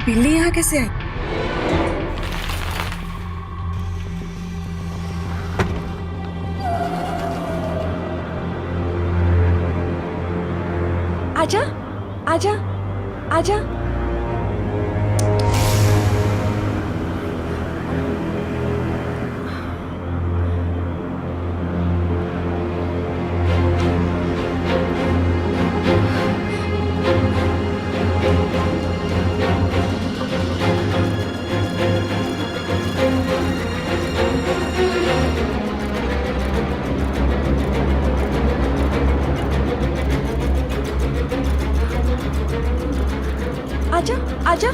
बिल्ली यहाँ कैसे आई? आजा, आजा, आजा। आजा, आजा।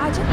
आजा।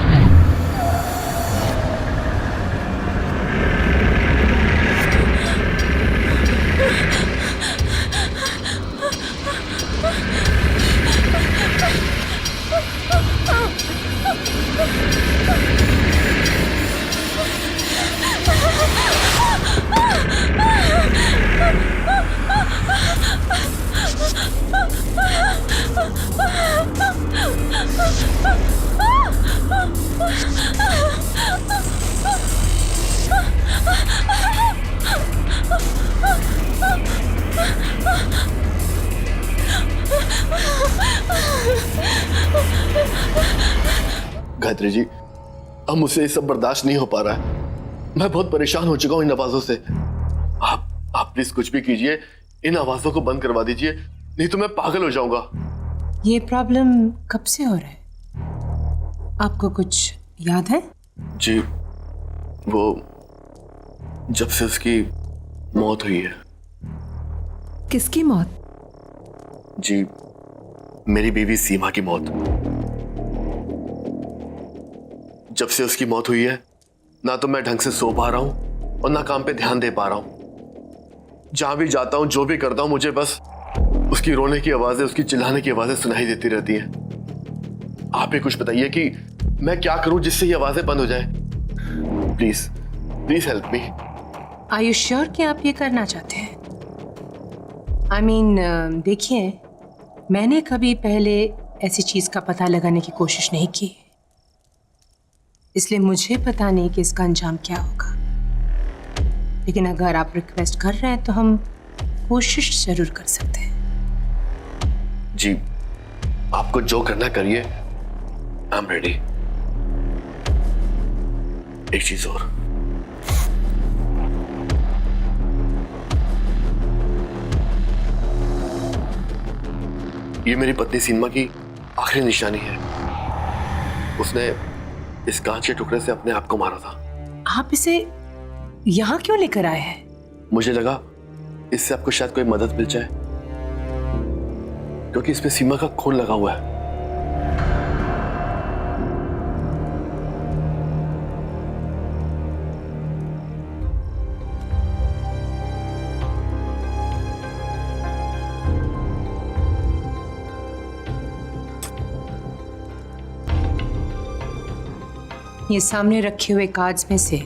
गायत्री जी, अब मुझसे ये सब बर्दाश्त नहीं हो पा रहा है। मैं बहुत परेशान हो चुका हूं इन आवाजों से। आप प्लीज कुछ भी कीजिए, इन आवाजों को बंद करवा दीजिए, नहीं तो मैं पागल हो जाऊंगा। ये प्रॉब्लम कब से हो रहा है? आपको कुछ याद है? जी, वो जब से उसकी मौत हुई है। किसकी मौत? जी, मेरी बीवी सीमा की मौत। जब से उसकी मौत हुई है, ना तो मैं ढंग से सो पा रहा हूं और ना काम पे ध्यान दे पा रहा हूं। जहां भी जाता हूं, जो भी करता हूं, मुझे बस उसकी रोने की आवाजें, उसकी चिल्लाने की आवाजें सुनाई देती रहती हैं। आप ही कुछ बताइए कि मैं क्या करूं जिससे ये आवाजें बंद हो जाए। Please please help me. Are you sure कि आप ये करना चाहते हैं? आई मीन, देखिए, मैंने कभी पहले ऐसी चीज का पता लगाने की कोशिश नहीं की, इसलिए मुझे पता नहीं कि इसका अंजाम क्या होगा। लेकिन अगर आप रिक्वेस्ट कर रहे हैं तो हम कोशिश जरूर कर सकते हैं। जी, आपको जो करना करिए, आई एम रेडी। एक चीज और, ये मेरी पत्नी सीमा की आखिरी निशानी है। उसने इस कांच के टुकड़े से अपने आप को मारा था। आप इसे यहां क्यों लेकर आए हैं? मुझे लगा इससे आपको शायद कोई मदद मिल जाए, क्योंकि इसमें सीमा का खून लगा हुआ है। ये सामने रखे हुए कार्ड्स में से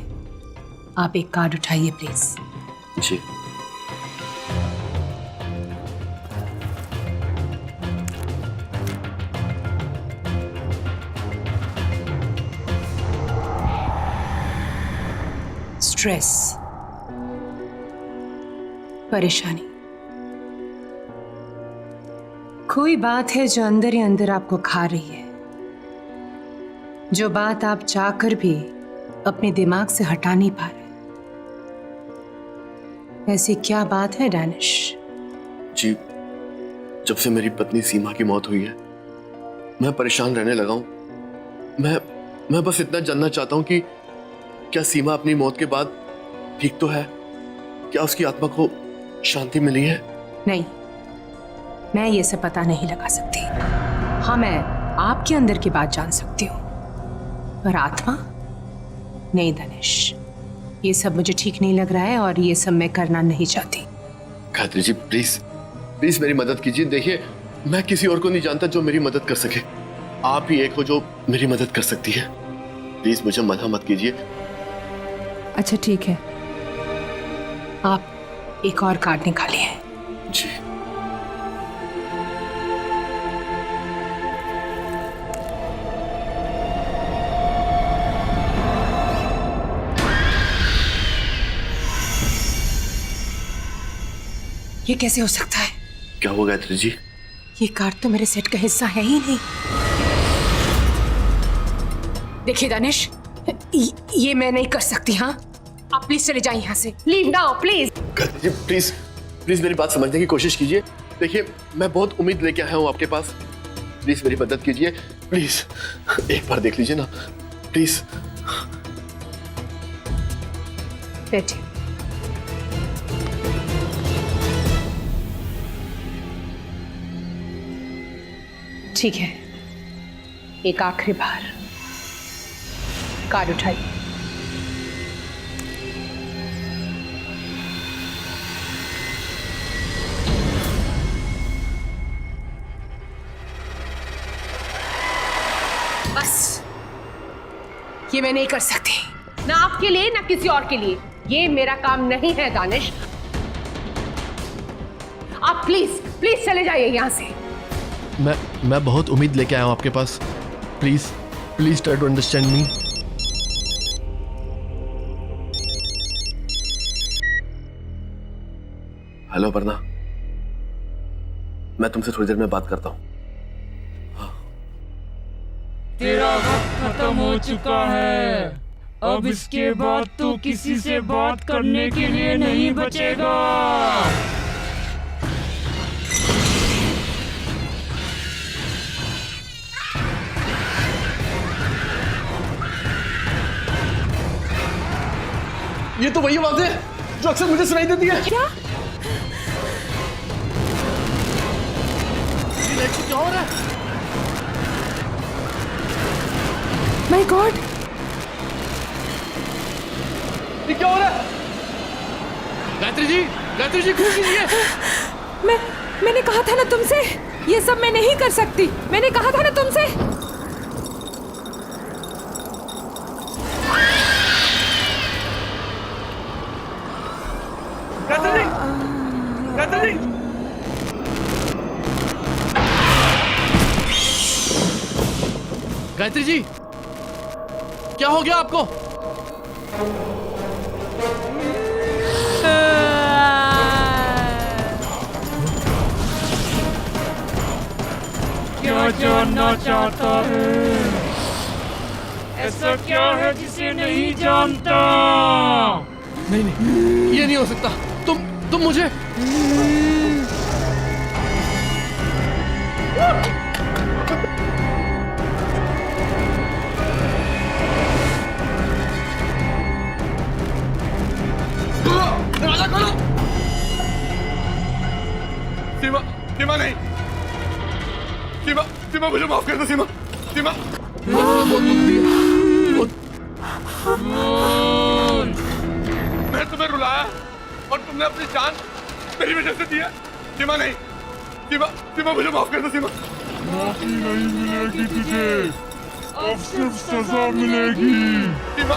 आप एक कार्ड उठाइए प्लीज। जी। स्ट्रेस, परेशानी, कोई बात है जो अंदर ही अंदर आपको खा रही है, जो बात आप चाहकर भी अपने दिमाग से हटा नहीं पा रहे। ऐसी क्या बात है डैनिश? जी, जब से मेरी पत्नी सीमा की मौत हुई है, मैं परेशान रहने लगा हूं। मैं बस इतना जानना चाहता हूं कि क्या सीमा अपनी मौत के बाद ठीक तो है? क्या उसकी आत्मा को शांति मिली है? नहीं, मैं ये सब पता नहीं लगा सकती। हाँ, मैं आपके अंदर की बात जान सकती हूँ, पर आत्मा नहीं धनेश, ये सब मुझे ठीक नहीं लग रहा है और ये सब मैं करना नहीं चाहती। गायत्री जी, प्लीज प्लीज मेरी मदद कीजिए। देखिए मैं किसी और को नहीं जानता जो मेरी मदद कर सके, आप ही एक हो जो मेरी मदद कर सकती है। प्लीज मुझे मना मत कीजिए। अच्छा ठीक है। आप एक और कार्ड निकालिए। जी। ये कैसे हो सकता है? क्या हुआ गायत्री जी? ये कार्ड तो मेरे सेट का हिस्सा है ही नहीं। देखिए दानिश, ये मैं नहीं कर सकती। हाँ, आप प्लीज चले जाइए यहाँ से। Leave now please. Gayatri ji please please मेरी बात समझने की कोशिश कीजिए। देखिए मैं बहुत उम्मीद लेके आया हूँ आपके पास, प्लीज मेरी मदद कीजिए। प्लीज एक बार देख लीजिए ना प्लीज। बैठिए। ठीक है, एक आखिरी बार कार्ड उठाइए। बस ये मैं नहीं कर सकती, ना आपके लिए ना किसी और के लिए। ये मेरा काम नहीं है दानिश। आप प्लीज प्लीज चले जाइए यहां से। मैं बहुत उम्मीद लेके आया हूँ आपके पास, please please try to understand me. Hello Aparna, मैं तुमसे थोड़ी देर में बात करता हूँ। तेरा वक्त खत्म हो चुका है। अब इसके बाद तू किसी से बात करने के लिए नहीं बचेगा। ये तो वही आवाज है जो अक्सर मुझे सुनाई देती है। क्या? क्या हो रहा है? माय गॉड, ये क्या हो रहा है? गायत्री जी खुश कीजिए। मैंने कहा था ना तुमसे, ये सब मैं नहीं कर सकती। मैंने कहा था ना तुमसे। गायत्री जी क्या हो गया आपको? क्या जानना चाहता है? ऐसा क्या है जिसे नहीं जानता? नहीं ये नहीं हो सकता। तुम मुझे सीमा नहीं, सीमा मुझे माफ कर दो। सीमा मैं तुम्हें रुलाया और तुमने अपनी जान मेरी वजह से दी है। सीमा नहीं, सीमा मुझे माफ कर दो। सीमा माफी नहीं मिलेगी तुझे, अब सिर्फ सजा मिलेगी। सीमा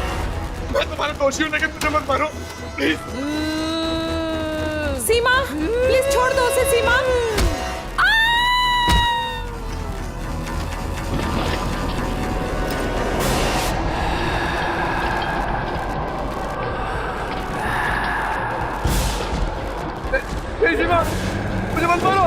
मैं तुम्हारा दोषी हूँ लेकिन मुझे मत मारो प्लीज। सीमा प्लीज छोड़ दो उसे। सीमा सीमा मुझे मत मारो।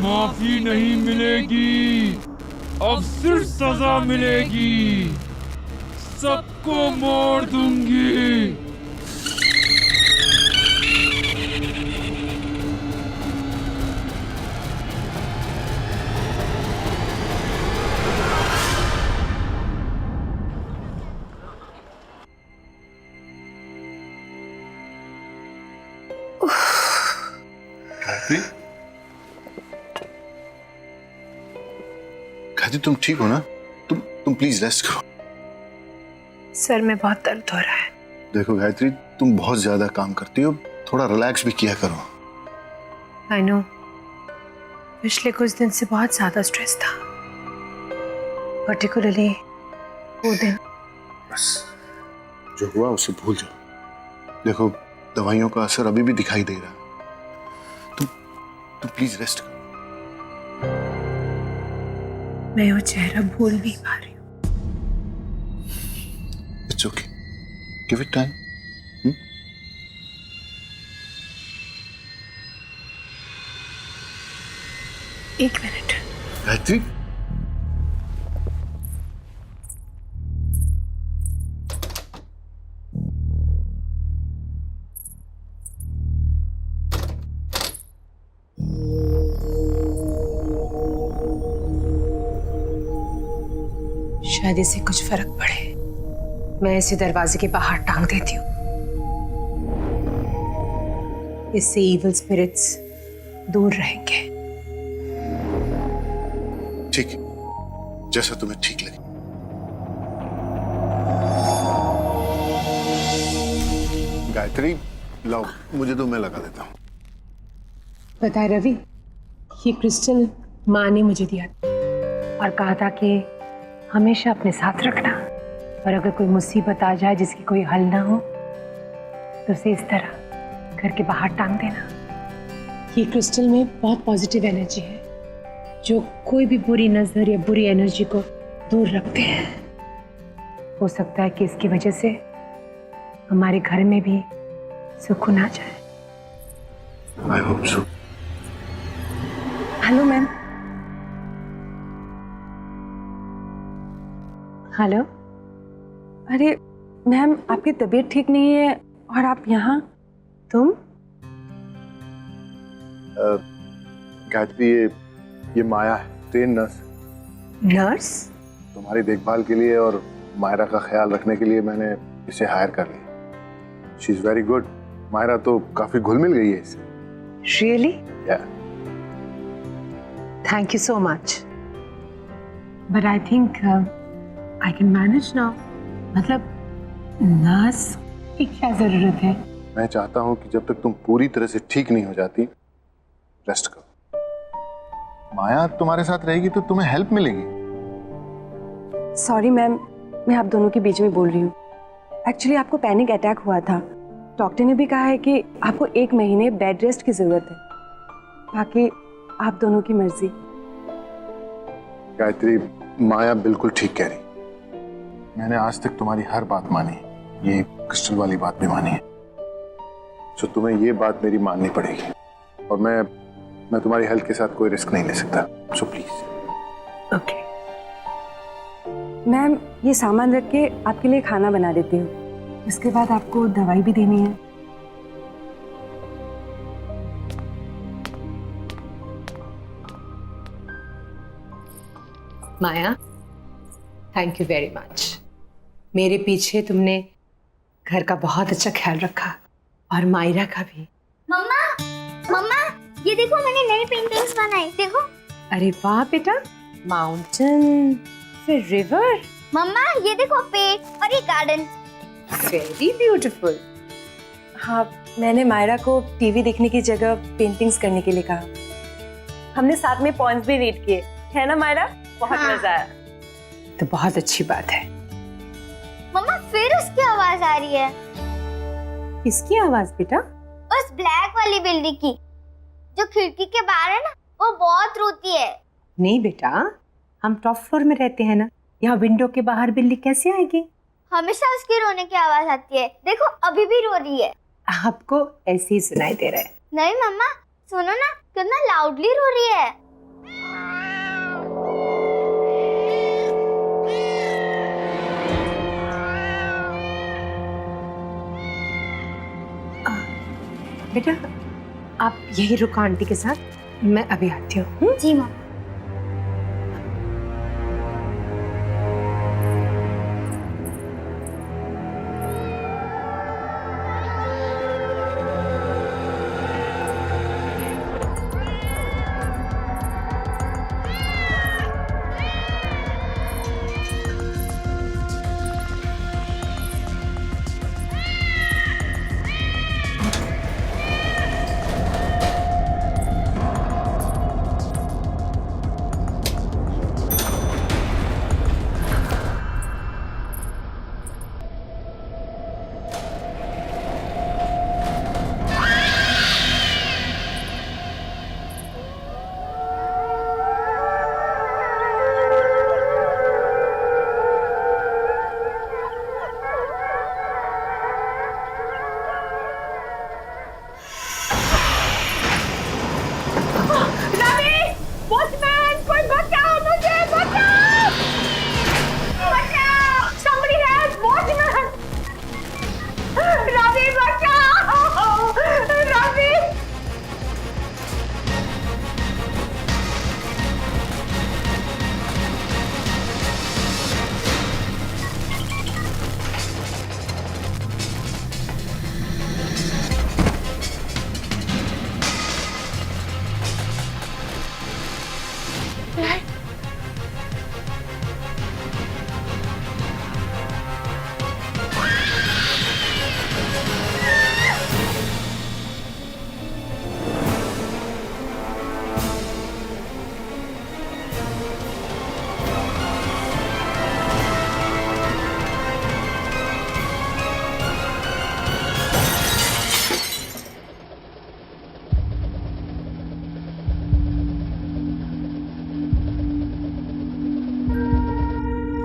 माफी नहीं मिलेगी, अब सिर्फ सजा मिलेगी। सब सबको मार दूंगी। गायत्री, तुम ठीक हो ना? तुम प्लीज रेस्ट करो। सर में बहुत दर्द हो रहा है। देखो गायत्री, तुम बहुत ज्यादा काम करती हो, थोड़ा रिलैक्स भी किया करो। आई नो, पिछले कुछ दिन से बहुत ज्यादा स्ट्रेस था, पर्टिकुलरली वो दिन। बस जो हुआ उसे भूल जाओ। देखो, दवाइयों का असर अभी भी दिखाई दे रहा है। तुम प्लीज रेस्ट करो। मैं वो चेहरा भूल नहीं पा रही हूँ। It's okay, give it time. एक मिनट। गायत्री, शायद इससे कुछ फर्क पड़े। मैं इसे दरवाजे के बाहर टांग देती हूँ, इससे इविल स्पिरिट्स दूर रहेंगे। ठीक है, जैसा तुम्हें ठीक लगे। गायत्री, लाओ, मुझे तो मैं लगा देता हूँ। पता है रवि, ये क्रिस्टल माँ ने मुझे दिया और कहा था कि हमेशा अपने साथ रखना, और अगर कोई मुसीबत आ जाए जिसकी कोई हल ना हो तो उसे इस तरह घर के बाहर टांग देना। ये क्रिस्टल में बहुत पॉजिटिव एनर्जी है जो कोई भी बुरी नजर या बुरी एनर्जी को दूर रखते हैं। हो सकता है कि इसकी वजह से हमारे घर में भी सुकून आ जाए। I hope so. Hello ma'am. Hello. अरे मैम, आपकी तबीयत ठीक नहीं है और आप यहाँ? तुम? गायत्री, ये माया है, ट्रेन नर्स। नर्स? तुम्हारी देखभाल के लिए और मायरा का ख्याल रखने के लिए मैंने इसे हायर कर लिया। She is very good. Myra तो काफी घुल मिल गई है इससे। Really? Yeah. Thank you so much. But I think I can manage now. मतलब नर्स की क्या जरूरत है? मैं चाहता हूं कि जब तक तुम पूरी तरह से ठीक नहीं हो जाती, रेस्ट करो। माया तुम्हारे साथ रहेगी तो तुम्हें हेल्प मिलेगी। सॉरी मैम, मैं आप दोनों के बीच में बोल रही हूँ। एक्चुअली आपको पैनिक अटैक हुआ था। डॉक्टर ने भी कहा है कि आपको 1 महीने बेड रेस्ट की जरूरत है। बाकी आप दोनों की मर्जी। गायत्री, माया बिल्कुल ठीक कह रही। मैंने आज तक तुम्हारी हर बात मानी, ये क्रिस्टल वाली बात भी मानी है। तो तुम्हें ये बात मेरी माननी पड़ेगी, और मैं तुम्हारी हेल्थ के साथ कोई रिस्क नहीं ले सकता। So please. ओके। मैम, ये सामान रख के आपके लिए खाना बना देती हूँ। उसके बाद आपको दवाई भी देनी है। माया, थैंक यू वेरी मच। मेरे पीछे तुमने घर का बहुत अच्छा ख्याल रखा, और मायरा का भी। मम्मा, मम्मा, ये देखो मैंने नई पेंटिंग्स बनाई, देखो। अरे वाह बेटा, माउंटेन, फिर रिवर। मम्मा, ये देखो पेड़ और ये गार्डन। Very beautiful. हाँ, मैंने मायरा को टीवी देखने की जगह पेंटिंग्स करने के लिए कहा। हमने साथ में पॉइंट्स भी रीड किए, है ना मायरा? बहुत मजा आया। तो बहुत अच्छी बात है। मम्मा, फिर उसकी आवाज आ रही है। किसकी आवाज बेटा? उस ब्लैक वाली बिल्ली की, जो खिड़की के बाहर है ना, वो बहुत रोती है। नहीं बेटा, हम टॉप फ्लोर में रहते हैं ना, यहाँ विंडो के बाहर बिल्ली कैसे आएगी? हमेशा उसकी रोने की आवाज आती है। देखो, अभी भी रो रही है। आपको ऐसे ही सुनाई दे रहा है। नहीं मम्मा, सुनो ना, कितना लाउडली रो रही है। बेटा आप यही रुको आंटी के साथ, मैं अभी आती हूँ। जी माँ।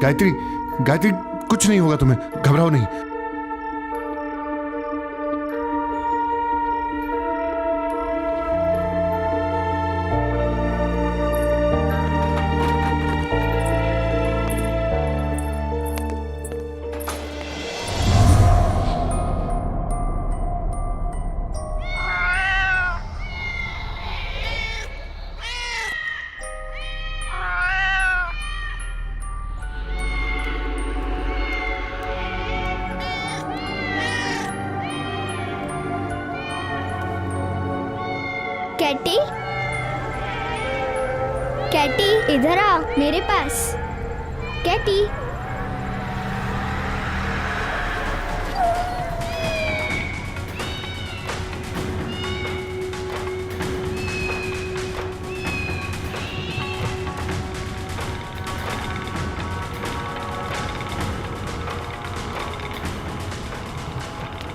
गायत्री, गायत्री कुछ नहीं होगा तुम्हें, घबराओ नहीं। कैटी, कैटी इधर आ मेरे पास। कैटी,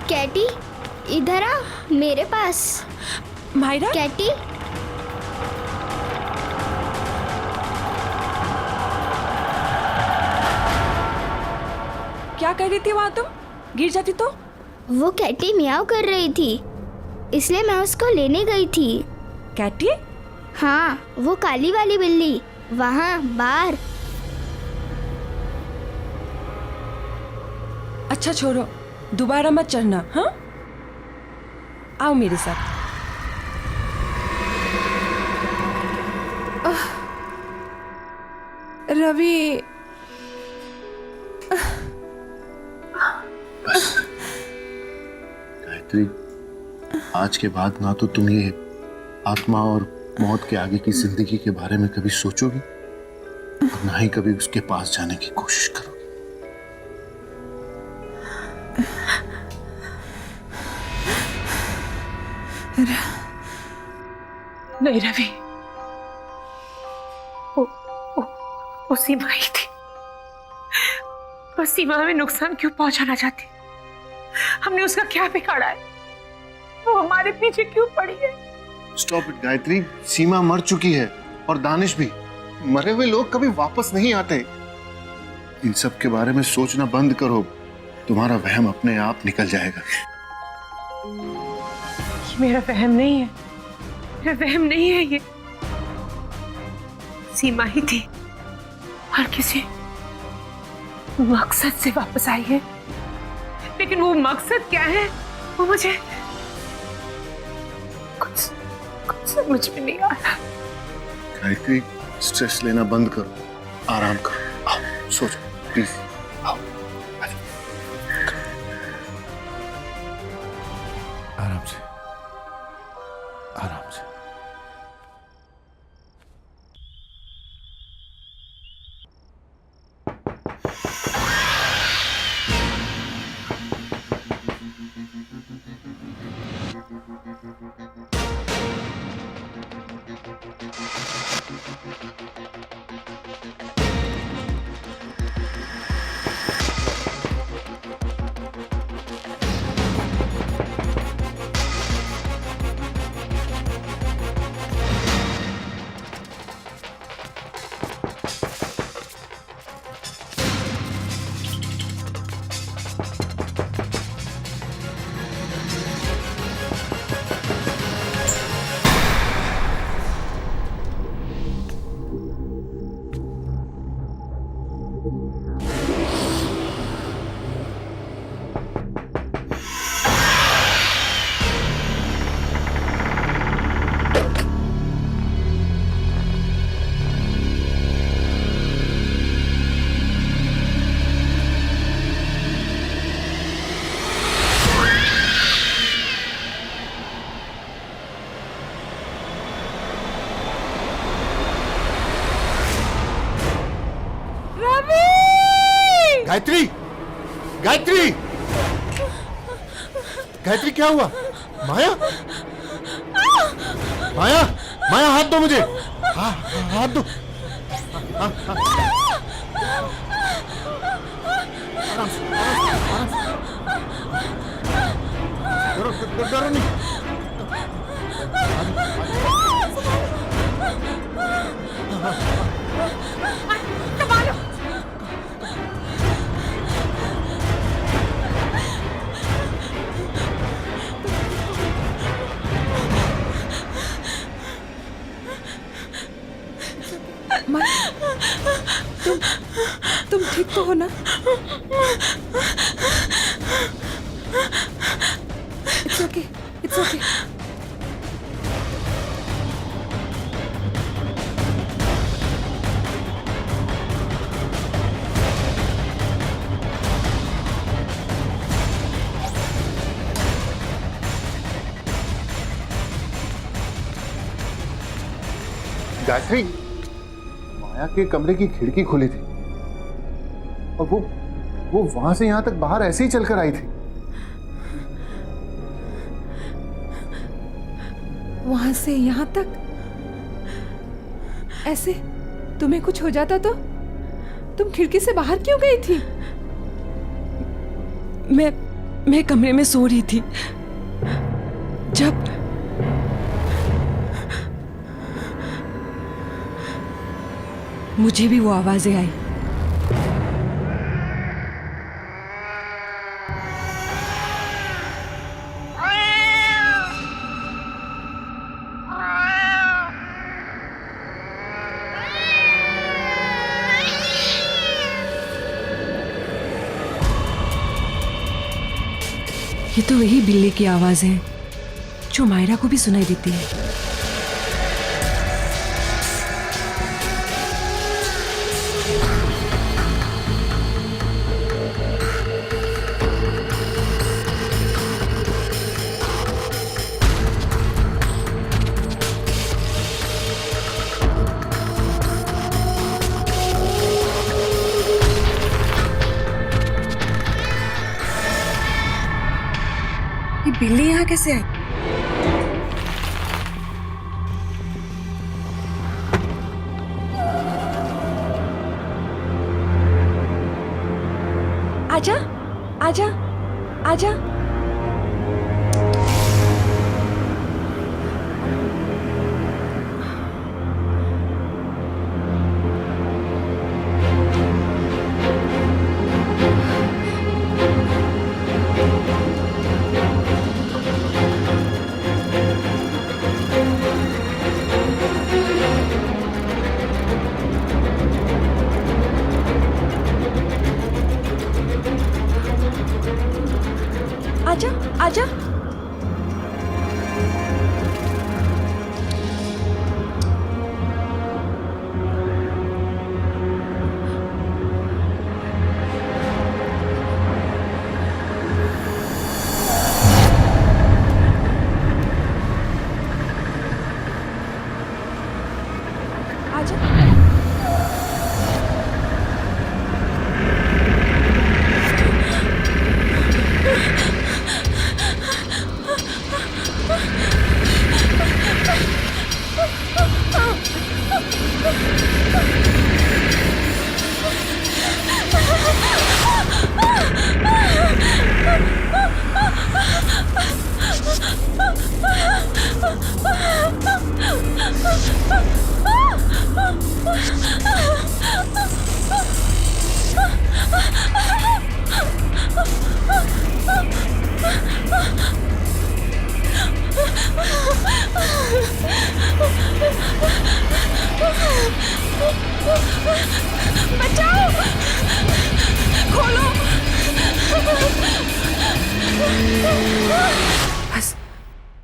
कैटी इधर आ मेरे पास। मायरा, कैटी, क्या कर रही थी वहां तुम? गिर जाती तो? वो कैटी मियाओ कर रही थी, इसलिए मैं उसको लेने गई थी। कैटी? हाँ, वो काली वाली बिल्ली वहाँ बाहर। अच्छा छोड़ो, दोबारा मत चढ़ना। हाँ, आओ मेरे साथ। रवि, गायत्री, आज के बाद ना तो तुम ये आत्मा और मौत के आगे की जिंदगी के बारे में कभी सोचोगी और ना ही कभी उसके पास जाने की कोशिश करोगी। नहीं रवि, वो सीमा ही थी। बस सीमा हमें नुकसान क्यों पहुंचाना चाहती? हमने उसका क्या बिगाड़ा है? वो हमारे पीछे क्यों पड़ी है? स्टॉप इट गायत्री, सीमा मर चुकी है और दानिश भी। मरे हुए लोग कभी वापस नहीं आते। इन सब के बारे में सोचना बंद करो, तुम्हारा वहम अपने आप निकल जाएगा। ये मेरा वहम नहीं है, मेरा वहम नहीं है ये। सीमा ही थी और किसी मकसद से वापस आई है, लेकिन वो मकसद क्या है वो कुछ समझ में नहीं आ रहा। गायत्री, स्ट्रेस लेना बंद करो, आराम करो, आओ सो जाओ प्लीज, आओ आराम से, आराम से। गायत्री, गायत्री, गायत्री क्या हुआ? माया, माया, माया हाथ दो मुझे, हाथ दो। आराम से, आराम से। डरो नहीं। तुम ठीक तो हो ना? It's okay. It's okay. Gayatri, माया के कमरे की खिड़की खुली थी और वो वहां से यहां तक बाहर ऐसे ही चलकर आई थी। वहां से यहाँ तक ऐसे? तुम्हें कुछ हो जाता तो? तुम खिड़की से बाहर क्यों गई थी? मैं कमरे में सो रही थी जब मुझे भी वो आवाजें आई। ये तो वही बिल्ली की आवाज है जो मायरा को भी सुनाई देती है। ये बिल्ली यहाँ कैसे आई? आजा, आजा, आजा। आजा, आजा। बचाओ, खोलो। बस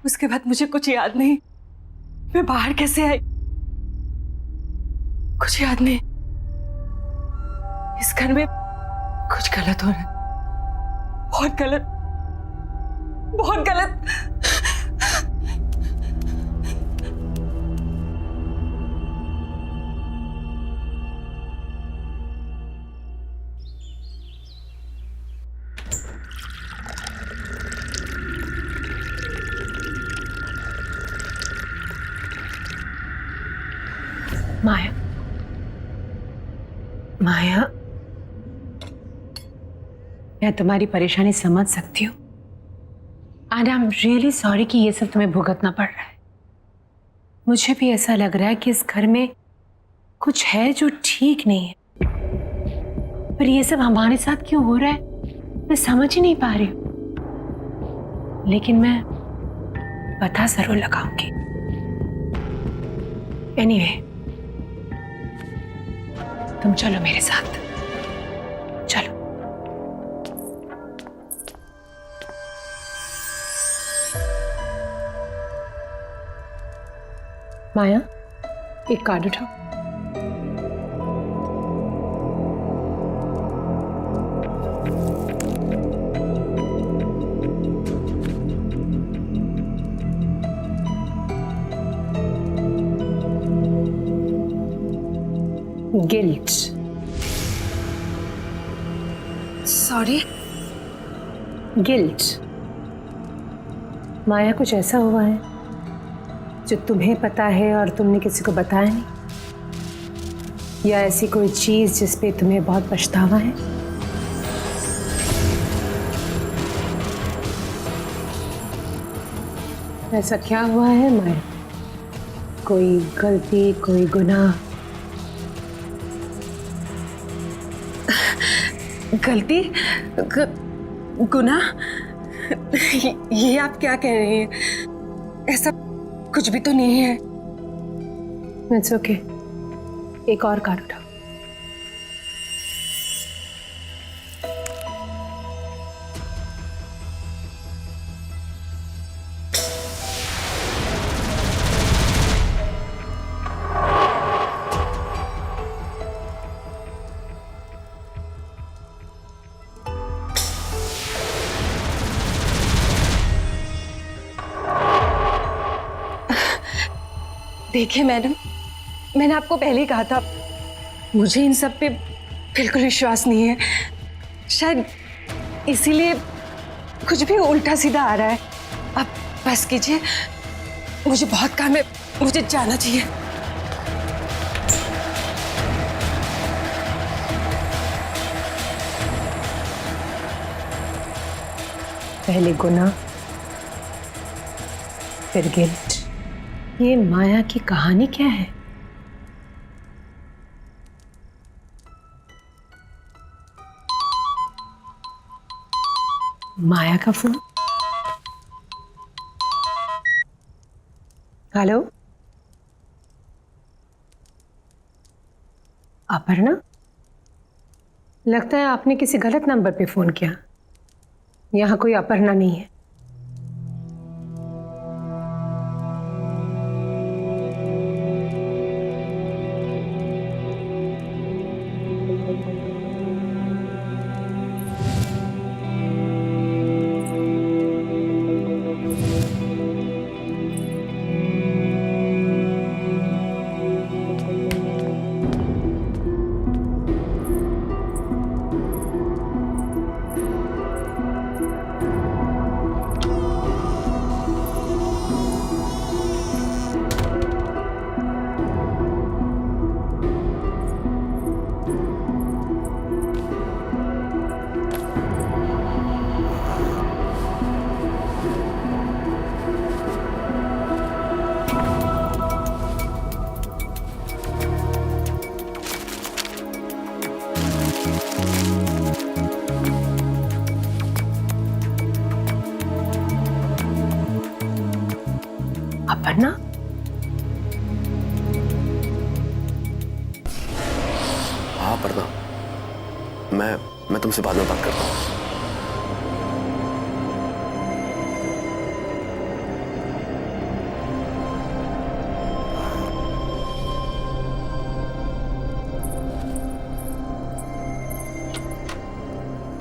उसके बाद मुझे कुछ याद नहीं। मैं बाहर कैसे आई कुछ याद नहीं। इस घर में कुछ गलत हो रहा है, बहुत गलत, बहुत गलत। माया, माया, मैं तुम्हारी परेशानी समझ सकती हूँ and I am really sorry कि ये सब तुम्हें भुगतना पड़ रहा है। मुझे भी ऐसा लग रहा है कि इस घर में कुछ है जो ठीक नहीं है, पर ये सब हमारे साथ क्यों हो रहा है मैं समझ ही नहीं पा रही हूँ, लेकिन मैं पता जरूर लगाऊंगी। एनीवे, तुम चलो मेरे साथ, चलो। माया, एक कार्ड उठाओ। गिल्ट। सॉरी। गिल्ट। माया, कुछ ऐसा हुआ है जो तुम्हें पता है और तुमने किसी को बताया नहीं, या ऐसी कोई चीज जिस पे तुम्हें बहुत पछतावा है? ऐसा क्या हुआ है माया? कोई गलती, कोई गुनाह? गलती, गुनाह? ये आप क्या कह रहे हैं? ऐसा कुछ भी तो नहीं है। इट्स ओके, एक और कार्ड उठाओ। देखिए मैडम, मैंने आपको पहले ही कहा था, मुझे इन सब पे बिल्कुल विश्वास नहीं है। शायद इसीलिए कुछ भी उल्टा सीधा आ रहा है। आप बस कीजिए, मुझे बहुत काम है, मुझे जाना चाहिए। पहले गुनाह, फिर गिल्ट। ये माया की कहानी क्या है? माया का फोन। हेलो, अपर्णा, लगता है आपने किसी गलत नंबर पे फोन किया। यहां कोई अपर्णा नहीं है। अपर्णा, मैं तुमसे बाद में बात करता हूँ।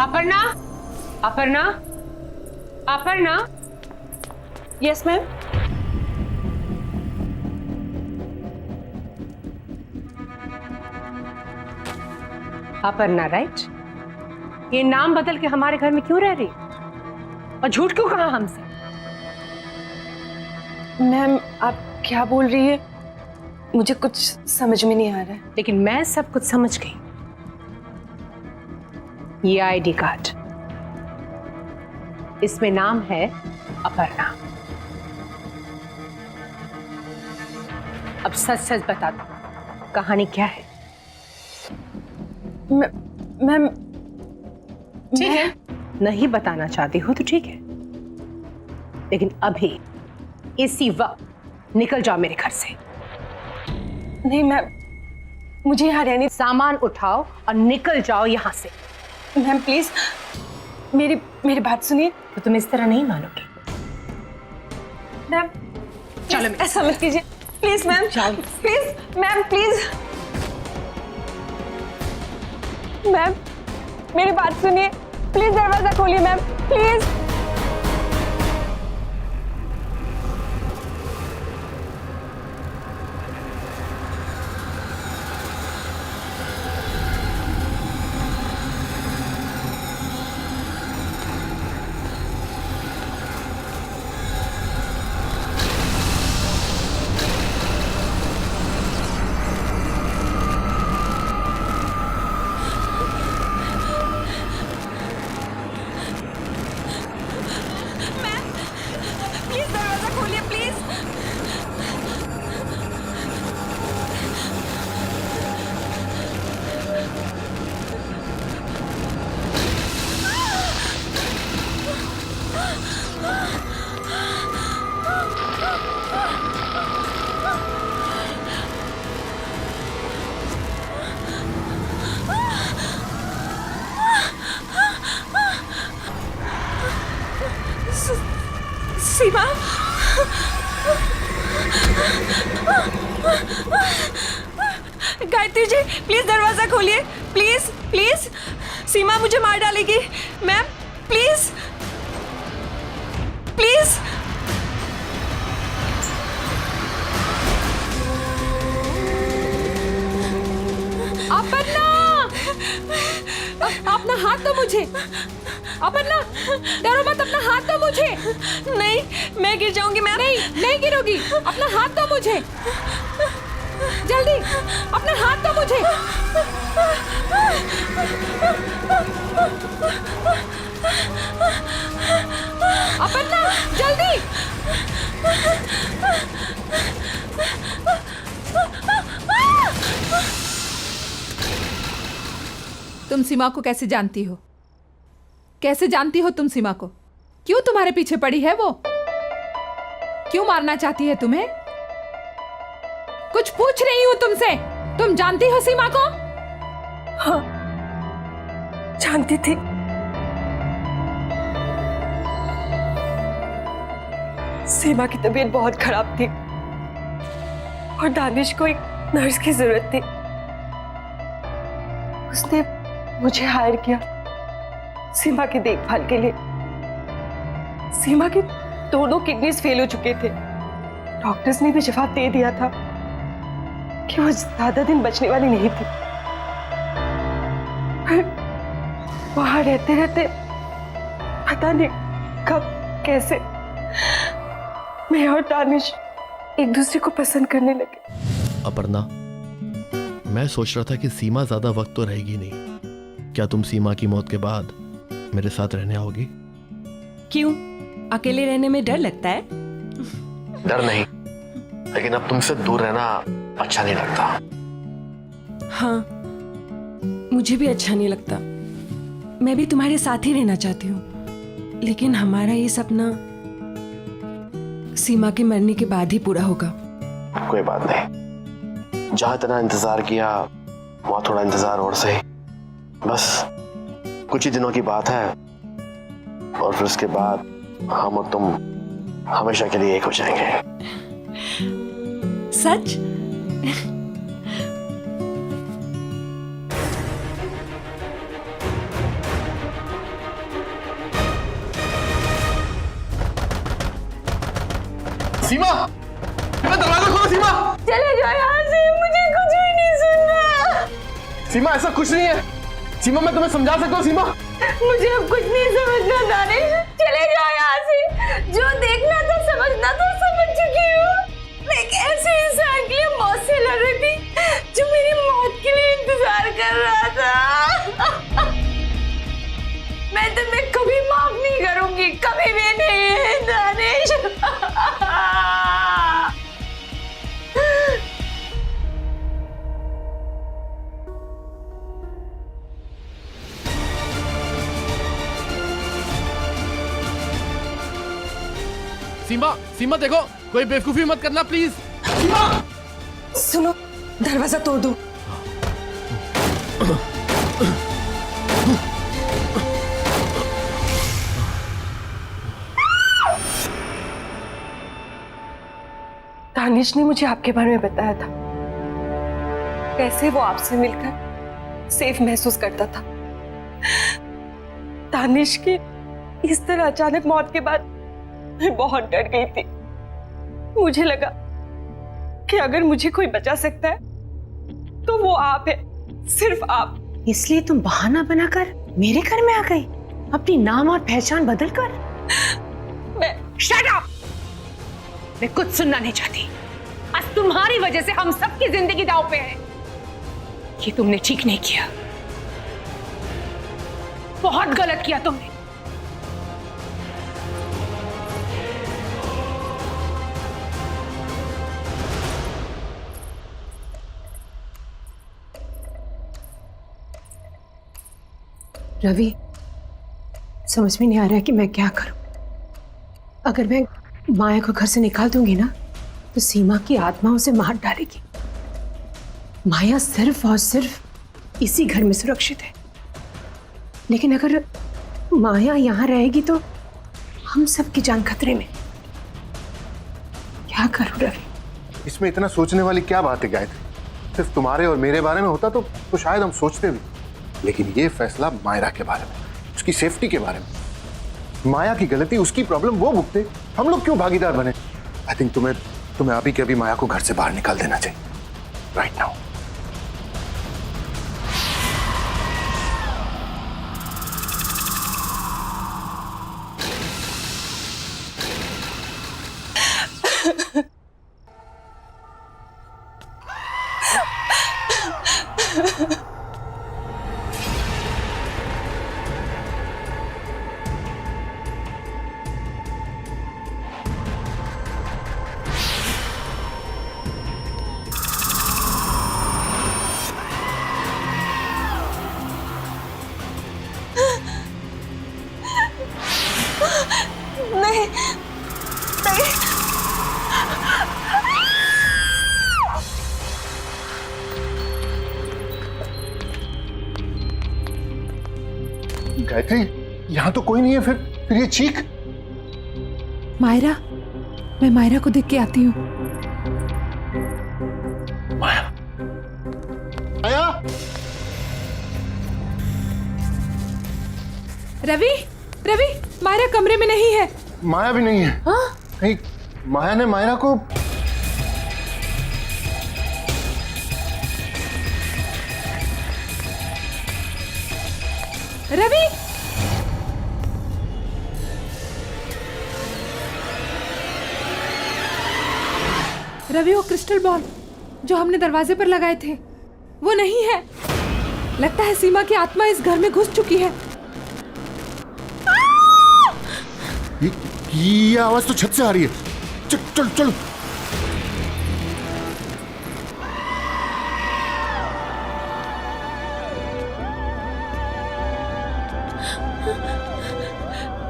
Aparna, Aparna, Aparna. Yes ma'am. Aparna right? ये नाम बदल के हमारे घर में क्यों रह रही और झूठ क्यों कहा हमसे? मैम आप क्या बोल रही है, मुझे कुछ समझ में नहीं आ रहा है। लेकिन मैं सब कुछ समझ गई। ये आईडी कार्ड, इसमें नाम है अपर्णा। अब सच सच बता दो, कहानी क्या है? मैम ठीक है, नहीं बताना चाहती हो तो ठीक है, लेकिन अभी इसी वक्त निकल जाओ मेरे घर से। नहीं मैम, मुझे यहाँ रहने। सामान उठाओ और निकल जाओ यहाँ से। मैम प्लीज मेरी बात सुनिए। तो तुम इस तरह नहीं मानोगे। मैम चलो ऐसा मत कीजिए please ma'am, please ma'am, please ma'am मेरी बात सुनिए, प्लीज दरवाजा खोलिए मैम, प्लीज। प्लीज दरवाजा खोलिए प्लीज। सीमा, गायत्री जी प्लीज दरवाजा खोलिए, प्लीज प्लीज। सीमा मुझे मार डालेगी मैम, प्लीज प्लीज। अपर्णा, अपना हाथ दो मुझे। अपर्णा, डरो मत, अपना हाथ दो मुझे। नहीं, मैं गिर जाऊंगी मैम। नहीं, नहीं गिरोगी। अपना हाथ दो मुझे, जल्दी अपना हाथ दो मुझे। अपर्णा जल्दी। तुम सीमा को कैसे जानती हो? कैसे जानती हो तुम सीमा को? क्यों तुम्हारे पीछे पड़ी है वो? क्यों मारना चाहती है तुम्हें? कुछ पूछ रही हूं तुमसे। तुम जानती हो सीमा को? हाँ, जानती थी। सीमा की तबीयत बहुत खराब थी और दानिश को एक नर्स की जरूरत थी। उसने मुझे हायर किया सीमा की देखभाल के लिए। सीमा की दोनों किडनीज फेल हो चुके थे। डॉक्टर्स ने भी जवाब दे दिया था कि वो ज्यादा दिन बचने वाली नहीं थी। फिर वहां रहते रहते पता नहीं कब कैसे मैं और दानिश एक दूसरे को पसंद करने लगे। अपर्णा, मैं सोच रहा था कि सीमा ज्यादा वक्त तो रहेगी नहीं। क्या तुम सीमा की मौत के बाद मेरे साथ रहने आओगी? क्यों? अकेले रहने में डर लगता है? डर नहीं, लेकिन अब तुमसे दूर रहना अच्छा नहीं लगता। हाँ, मुझे भी अच्छा नहीं लगता। मैं भी तुम्हारे साथ ही रहना चाहती हूँ, लेकिन हमारा ये सपना सीमा के मरने के बाद ही पूरा होगा। कोई बात नहीं, जहां इतना इंतजार किया वहां थोड़ा इंतजार और सही। बस कुछ ही दिनों की बात है और फिर उसके बाद हम और तुम हमेशा के लिए एक हो जाएंगे। सच? सीमा, दरवाजा खोलो सीमा। चले जाओ यहाँ से, मुझे कुछ भी नहीं सुनना। सीमा ऐसा कुछ नहीं है। सीमा मैं तुम्हें समझा सकता हूँ। सीमा मुझे अब कुछ नहीं समझना दानिश, चले जाओ यहाँ से। जो देखना था समझना था समझ चुकी हूँ। मैं एक ऐसे इंसान के लिए मौत से लड़ रही थी जो मेरी मौत के लिए इंतजार कर रहा था। मैं तुम्हें कभी माफ नहीं करूंगी, कभी भी नहीं दानिश। सीमा, सीमा देखो, कोई बेवकूफी मत करना प्लीज। सीमा सुनो, दरवाजा तोड़ दो। दानिश ने मुझे आपके बारे में बताया था, कैसे वो आपसे मिलकर सेफ महसूस करता था। दानिश की इस तरह अचानक मौत के बाद मैं बहुत डर गई थी। मुझे लगा कि अगर मुझे कोई बचा सकता है तो वो आप है, सिर्फ आप। इसलिए तुम बहाना बनाकर मेरे घर में आ गई, अपनी नाम और पहचान बदल कर। मैं शट अप! मैं कुछ सुनना नहीं चाहती। आज तुम्हारी वजह से हम सबकी जिंदगी दांव पे है। ये तुमने ठीक नहीं किया, बहुत गलत किया तुमने। रवि, समझ में नहीं आ रहा है कि मैं क्या करूं। अगर मैं माया को घर से निकाल दूंगी ना तो सीमा की आत्मा उसे मार डालेगी। माया सिर्फ और सिर्फ इसी घर में सुरक्षित है, लेकिन अगर माया यहां रहेगी तो हम सबकी जान खतरे में। क्या करूं रवि? इसमें इतना सोचने वाली क्या बात है गायत्री? सिर्फ तुम्हारे और मेरे बारे में होता तो शायद हम सोचते भी, लेकिन ये फैसला मायरा के बारे में, उसकी सेफ्टी के बारे में। माया की गलती, उसकी प्रॉब्लम वो भुगते, हम लोग क्यों भागीदार बने? आई थिंक तुम्हें अभी के अभी माया को घर से बाहर निकाल देना चाहिए, राइट नाउ। नहीं, नहीं। गायत्री, यहां तो कोई नहीं है, फिर ये चीख। मायरा, मैं मायरा को देख के आती हूँ। माया, माया, रवि, रवि, मायरा कमरे में नहीं है। माया भी नहीं है। हाँ? कहीं माया ने मायरा को रवि, रवि, वो क्रिस्टल बॉल जो हमने दरवाजे पर लगाए थे वो नहीं है। लगता है सीमा की आत्मा इस घर में घुस चुकी है। ये आवाज तो छत से आ रही है। चल चल चल।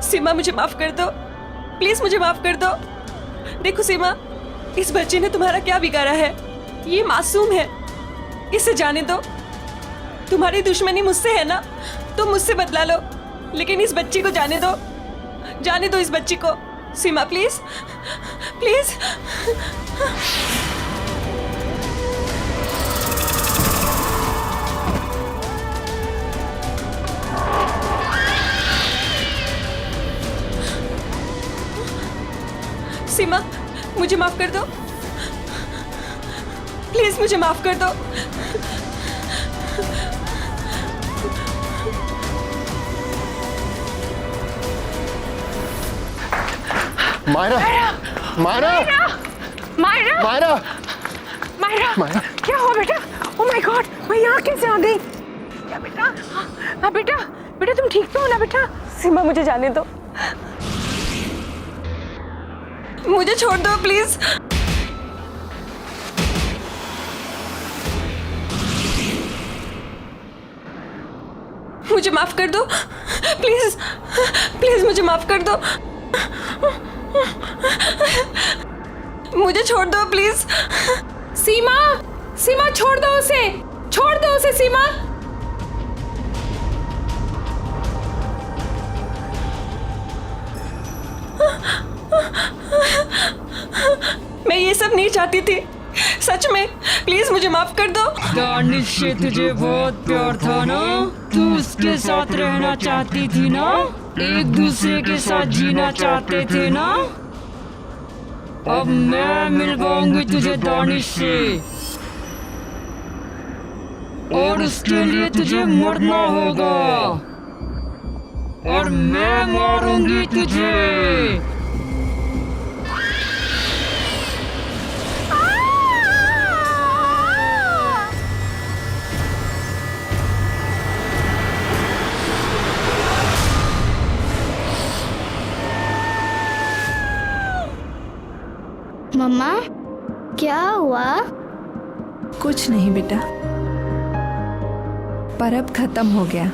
सीमा, मुझे माफ कर दो, प्लीज मुझे माफ कर दो। देखो सीमा, इस बच्चे ने तुम्हारा क्या बिगाड़ा है? ये मासूम है, इसे जाने दो। तुम्हारी दुश्मनी मुझसे है ना, तुम मुझसे बदला लो, लेकिन इस बच्ची को जाने दो इस बच्ची को। सीमा प्लीज प्लीज। सीमा, मुझे माफ कर दो प्लीज, मुझे माफ कर दो। मायरा, मायरा, मायरा, मायरा, मायरा, मायरा, क्या हुआ बेटा? ओ माय गॉड, मैं यहाँ कैसे आ गई? क्या बेटा? हाँ बेटा, बेटा तुम ठीक तो हो ना बेटा? सीमा मुझे जाने दो, मुझे छोड़ दो प्लीज। मुझे माफ कर दो प्लीज, प्लीज मुझे माफ कर दो। मुझे छोड़ दो प्लीज। सीमा, सीमा छोड़ दो उसे सीमा। मैं ये सब नहीं चाहती थी, सच में, प्लीज मुझे माफ कर दो। दानिश से तुझे बहुत प्यार था ना, तू उसके साथ रहना चाहती थी ना, एक दूसरे के साथ जीना चाहते थे ना। अब मैं मिलवाऊंगी तुझे दानिश से, और उसके लिए तुझे मरना होगा, और मैं मारूंगी तुझे। मम्मा, क्या हुआ? कुछ नहीं बेटा, पर अब खत्म हो गया।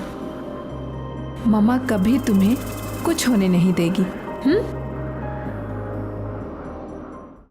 मम्मा कभी तुम्हें कुछ होने नहीं देगी।